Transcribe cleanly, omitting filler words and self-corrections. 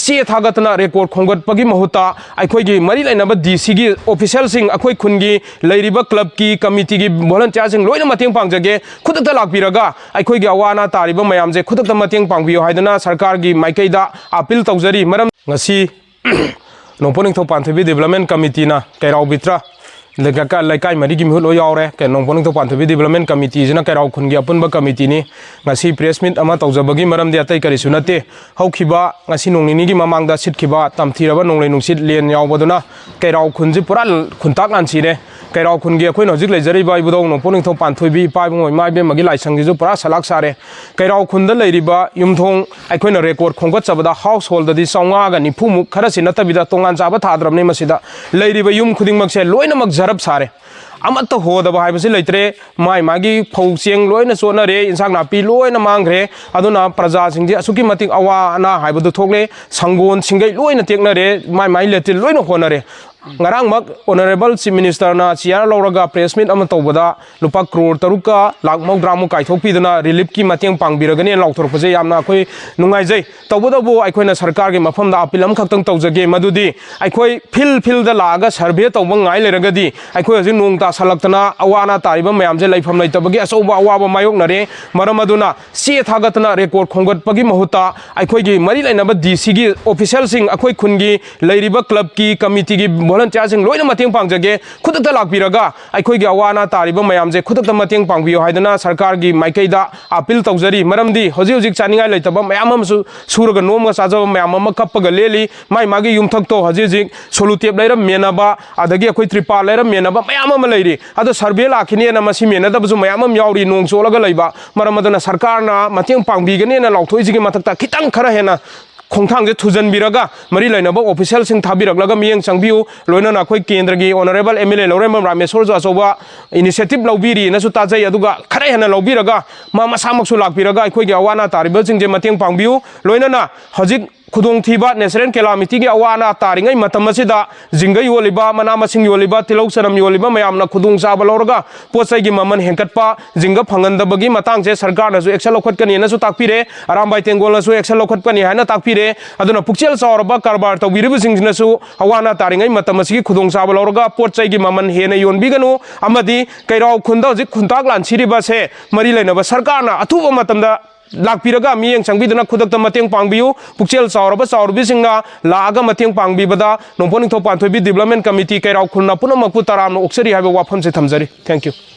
चे थागतना रेकॉर्ड खोंगटपगी महुता अखोइगी मरी लेनब डीसी की ऑफिशियल सिंग अखोइ खुनगी लेरिबा क्लब की कमिटी की वॉलंटियर सिंग लोइना मतेंग पांगजगे खुदता लाकपिरगा अखोइगी अवाना तारिबा मयामजे खुदता मतेंग पांगबियो हाइदना सरकार की माइकैदा अपील तौजरी मरम ngasi नोंपोनिंग थो पांथबी डेवलपमेंट कमिटी ना कैराव बित्रा लेकाई मरी की मिहुल यावरे के नोंपोनिंग थो पांथबी डेवलपमेंट कमिटी जना कैराव खुनगी अपुनबा कमिटी नि ngasi प्रेस मीट अमा तौजबगी मरमदे अतै करिसु नते हौखिबा ngasi नोंनिनी की ममांगदा सिटखिबा तमथिरबा नोंलै नुंसित लेन यावबदुना कैराव खुनजि पुरा खुनताक लानसिरे कैराव खुनगी अखोइन हजिक लेजरिबा इबुदौ नोंपोनिंग थो पांथबी पाइबंगोय माइबे मगी लाइसंगिजु पुरा सलाक सारे कैराव खुनदा लेरिबा युमथोंग अखोइन रेकॉर्ड खोंगत चबदा हाउस होल्ड दि सौंगागा निफुमुक खरसि नतबिदा तोंगान चाबा थाद्रबने मसिदा लेरिबा युम खुदिंगमकसे लोइनमक जरब सारे अमत होदब हाइबसे लेत्रे माइ मागी फौचेंग लोइना सोनरे इंसांग नापी लोइना मांग्रे अदुना प्रजा सिंगजे असुकी मतिक अवा अना हाइबदु थोकले संगोन सिंगै लोइना टेकनरे माइ लेतिल लोइना होनरे ngarang mak honorable chief minister na chiar lawraga press meet ama tawbada lupa crore taruka lak mau dramu kaithokpi dana relief ki mateng pangbiragani lauthor pose yamna khoi nungai jai tawbada bo aikoina sarkar ge mafam da appeal am khaktang tawjage madudi aikoi fil da laga survey tawba ngai leragadi aikoi aji nong ta salaktana awana tariba mayam je laifam laitabagi asoba awaba mayok nare maram aduna che thagatna record khongat pagi mahuta aikoi gi mari lainaba dc gi official sing akoi khungi leiriba club ki committee gi volunteer sing loina mateng pangjage khudakta lakpiraga aikoigi awana tariba mayamje khudakta mateng pangbiyo haidana sarkar gi maikaida appeal tawjari maramdi hoji hojik chaningai leitaba mayam amsu suraga nomga sajaba mayam am kappaga leli mai magi yumthak to hoji hojik solutep leira menaba adagi akoi tripal leira menaba mayam am leiri ado survey lakhini na masi menada busu mayam am yauri nong cholaga leiba maramadana sarkar na mateng pangbigani na lauthoi jigi matakta khitang khara hena खोंथांग जे थुजन बिरगा मरी लाइनब official सिंग थाबिरगलगा मियंग चंगबिउ लोइना अखोइ केंद्र की honourable MLA लौरेम Rameshwar जो अचौबा initiative लौबिरी नसु ताजै अदुगा खरै हना लौबिरगा मा मसामकसु लाकबिरगा अखोइ गे अवाना तारिबल सिंग जे मतेंग पांगबिउ लोइना हजिक खुदोंथीबा natural calamity की अवाना तारिङै मतम असिदा जिंगा योलिबा मना मसिंग योलिबा तिलौ सनम योलिबा मयामना खुदोंग चाबा लौरगा पोचैगी ममन हेंकटपा जिंगा फंगनदबगी मतंग जे सरकार नसु एक्शन लौखटकनि नसु ताकपिरे अरामबाई तेंगोल नसु एक्शन लौखटकनि हायना ताकपिरे अदुना पुक्चेल चावरबा कारबार तौबिरिबु सिंगनसु अवाना तारिङै मतम असिगी खुदोंग चाबा लौरगा पोचैगी ममन हेना योनबिगनु अमदि कैराव खुंदा हजिक खुंताक लानसिरिबा से मरी लेनबा सरकारना अथुबा मतमदा लाकपिरगा मियंग चंगबिदना खुदकता मतेंग पांगबिउ पुक्चेल चावरबा चावरबिसिंगना लागा मतेंग पांगबिबदा नोंपोनिंग थो पांथोबि डेवलपमेंट कमिटी कैराव खुलना पुनमकपु तरामनो ओक्सरी हाइबा वाफमसे थमजरी थैंक यू।